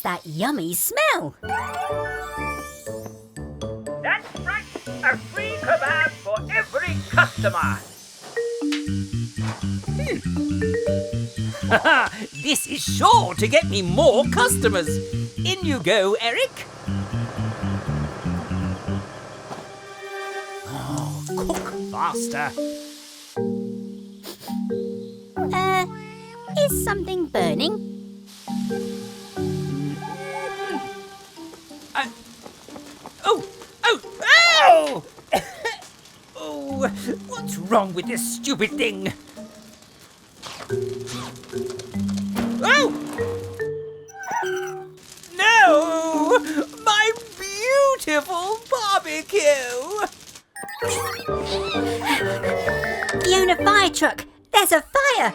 that yummy smell? That's right, a free kebab for every customer. This is sure to get me more customers. In you go, Eric. Oh, cook faster. Is something burning? Ow! Oh, what's wrong with this stupid thing? Oh! No! My beautiful barbecue! Fiona, fire truck! There's a fire!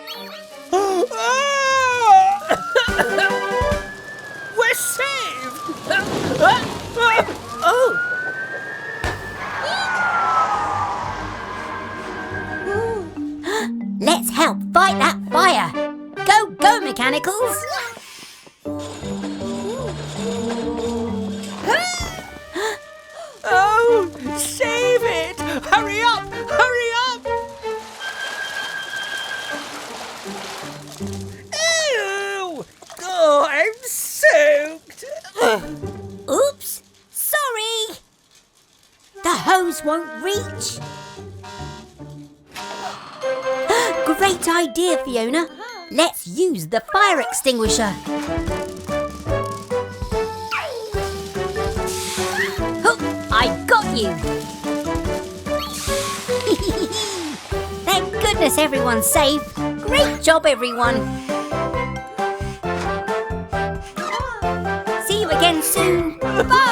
We're saved! Let's help fight that fire! Go, go, mechanicals! Oh, save it! Hurry up! Hurry up! Ew! Oh, I'm soaked! Oops! Sorry! The hose won't reach. Great idea, Fiona. Let's use the fire extinguisher. Hook! I got you! Thank goodness everyone's safe. Great job, everyone. See you again soon. Bye!